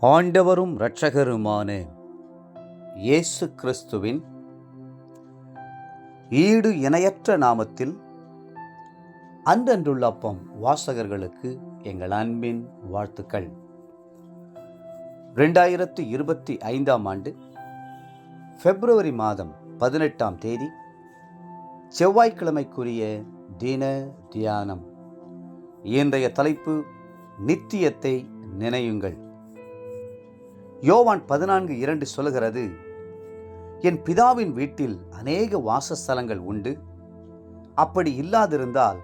ஆண்டவரும் இரட்சகருமான இயேசு கிறிஸ்துவின் ஈடு இணையற்ற நாமத்தில் அன்றன்றுள்ள அப்பம் வாசகர்களுக்கு எங்கள் அன்பின் வாழ்த்துக்கள். 2025 ஆண்டு பிப்ரவரி மாதம் 18ஆம் தேதி செவ்வாய்க்கிழமைக்குரிய தின தியானம். இன்றைய தலைப்பு நித்தியத்தை நினையுங்கள். யோவான் 14:2 சொல்கிறது, என் பிதாவின் வீட்டில் அநேக வாசஸ்தலங்கள் உண்டு, அப்படி இல்லாதிருந்தால்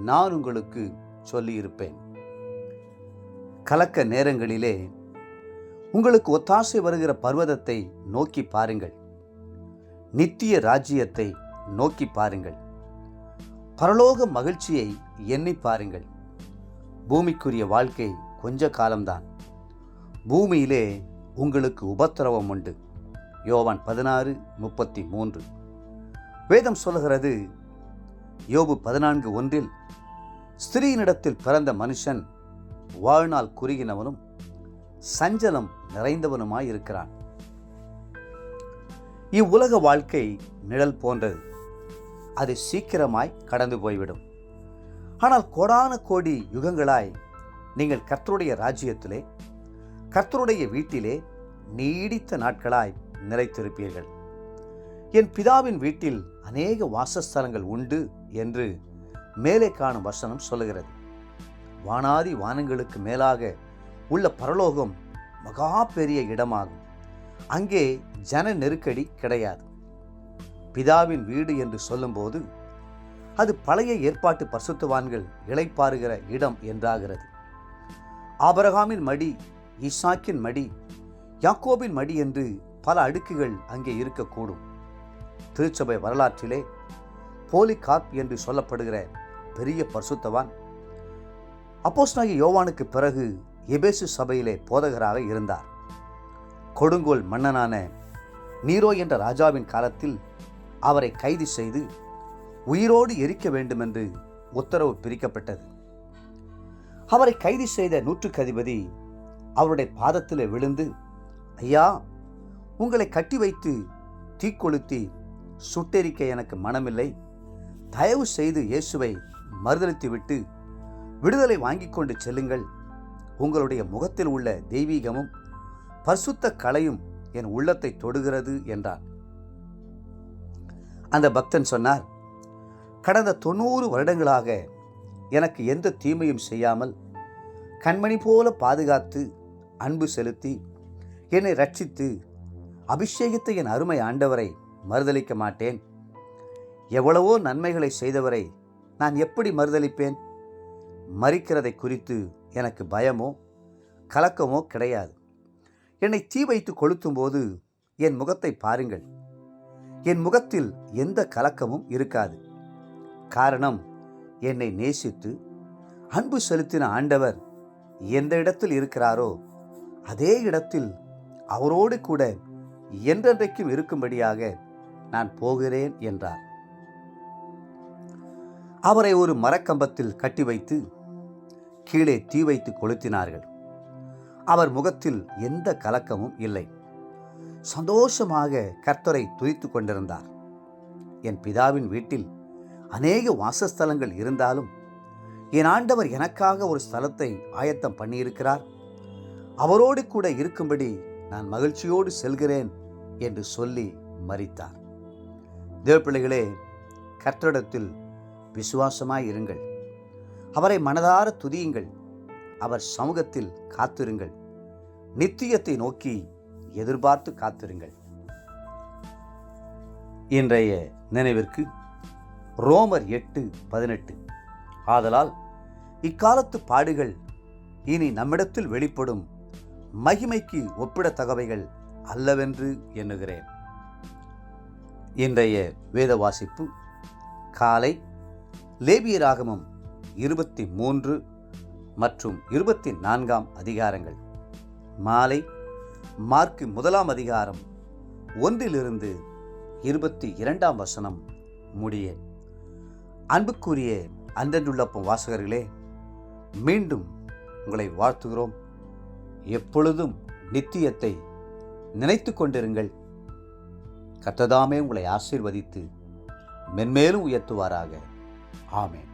நான் உங்களுக்கு சொல்லியிருப்பேன். கலக்க நேரங்களிலே உங்களுக்கு ஒத்தாசை வருகிற பர்வதத்தை நோக்கி பாருங்கள், நித்திய ராஜ்யத்தை நோக்கி பாருங்கள், பரலோக மகிழ்ச்சியை எண்ணி பாருங்கள். பூமிக்குரிய வாழ்க்கை கொஞ்ச காலம்தான். பூமியிலே உங்களுக்கு உபத்திரவம் உண்டு. யோவான் 16:33. வேதம் சொல்கிறது, யோபு 14:1, ஸ்திரீயினிடத்தில் பிறந்த மனுஷன் வாழ்நாள் குறுகினவனும் சஞ்சலம் நிறைந்தவனுமாயிருக்கிறான். இவ்வுலக வாழ்க்கை நிழல் போன்றது, அது சீக்கிரமாய் கடந்து போய்விடும். ஆனால் கோடான கோடி யுகங்களாய் நீங்கள் கர்த்தருடைய ராஜ்யத்திலே, கர்த்தருடைய வீட்டிலே நீடித்த நாட்களாய் நிறைத்திருப்பீர்கள். என் பிதாவின் வீட்டில் அநேக வாசஸ்தலங்கள் உண்டு என்று மேலே காணும் வசனம் சொல்லுகிறது. வானாதி வானங்களுக்கு மேலாக உள்ள பரலோகம் மகா பெரிய இடமாகும். அங்கே ஜன நெருக்கடி கிடையாது. பிதாவின் வீடு என்று சொல்லும்போது அது பழைய ஏற்பாட்டு பரிசுத்தவான்கள் இளைப்பாறுகிற இடம் என்றாகிறது. ஆபிரகாமின் மடி, ஈசாக்கின் மடி, யாக்கோபின் மடி என்று பல அடுக்குகள் அங்கே இருக்கக்கூடும். திருச்சபை வரலாற்றிலே போலிகார்ப் என்று சொல்லப்படுகிற பெரிய பரிசுத்தவான் அப்போஸ்தலனாகிய யோவானுக்கு பிறகு எபேசு சபையிலே போதகராக இருந்தார். கொடுங்கோல் மன்னனான நீரோ என்ற ராஜாவின் காலத்தில் அவரை கைது செய்து உயிரோடு எரிக்க வேண்டுமென்று உத்தரவு பிரிக்கப்பட்டது. அவரை கைது செய்த நூற்றுக்கு அதிபதி அவருடைய பாதத்தில் விழுந்து, ஐயா, உங்களை கட்டி வைத்து தீக்கொளுத்தி சுட்டெரிக்க எனக்கு மனமில்லை. தயவு செய்து இயேசுவை மறுதலித்து விட்டு விடுதலை வாங்கி கொண்டு செல்லுங்கள். உங்களுடைய முகத்தில் உள்ள தெய்வீகமும் பரிசுத்த கலையும் என் உள்ளத்தை தொடுகிறது என்றார். அந்த பக்தன் சொன்னார், கடந்த 90 வருடங்களாக எனக்கு எந்த தீமையும் செய்யாமல் கண்மணி போல பாதுகாத்து அன்பு செலுத்தி என்னை ரட்சித்து அபிஷேகித்த என் அருமை ஆண்டவரை மறுதலிக்க மாட்டேன். எவ்வளவோ நன்மைகளை செய்தவரை நான் எப்படி மறுதலிப்பேன்? மரிக்கிறதை குறித்து எனக்கு பயமோ கலக்கமோ கிடையாது. என்னை தீ வைத்து கொளுத்தும் போது என் முகத்தை பாருங்கள். என் முகத்தில் எந்த கலக்கமும் இருக்காது. காரணம், என்னை நேசித்து அன்பு செலுத்தின ஆண்டவர் எந்த இடத்தில் இருக்கிறாரோ அதே இடத்தில் அவரோடு கூட என்றென்றைக்கும் இருக்கும்படியாக நான் போகிறேன் என்றார். அவரை ஒரு மரக்கம்பத்தில் கட்டி வைத்து கீழே தீ வைத்து கொளுத்தினார்கள். அவர் முகத்தில் எந்த கலக்கமும் இல்லை. சந்தோஷமாக கர்த்தரை துதித்து கொண்டிருந்தார். என் பிதாவின் வீட்டில் அநேக வாசஸ்தலங்கள் இருந்தாலும் என் ஆண்டவர் எனக்காக ஒரு ஸ்தலத்தை ஆயத்தம் பண்ணியிருக்கிறார். அவரோடு கூட இருக்கும்படி நான் மகிழ்ச்சியோடு செல்கிறேன் என்று சொல்லி மரித்தார். தேவப்பிள்ளைகளே, கர்த்தரிடத்தில் விசுவாசமாய் இருங்கள். அவரை மனதார துதியுங்கள். அவர் சமூகத்தில் காத்திருங்கள். நித்தியத்தை நோக்கி எதிர்பார்த்து காத்திருங்கள். இன்றைய நினைவிற்கு ரோமர் 8:18. ஆதலால் இக்காலத்து பாடுகள் இனி நம்மிடத்தில் வெளிப்படும் மகிமைக்கு ஒப்பிடத்தக்கவைகள் அல்லவென்று எண்ணுகிறேன். இன்றைய வேத வாசிப்பு காலை லேவியராகமம் 23 மற்றும் 24ஆம் அதிகாரங்கள், மாலை மார்க்கு 1ஆம் அதிகாரம் 1 22ஆம் வசனம் முடிய. அன்புக்குரிய அன்றன்றுள்ளப்பம் வாசகர்களே, மீண்டும் உங்களை வாழ்த்துகிறோம். எப்பொழுதும் நித்தியத்தை நினைத்து கொண்டிருங்கள். கர்த்தர் தாமே உங்களை ஆசீர்வதித்து மென்மேலும் உயர்த்துவாராக. ஆமென்.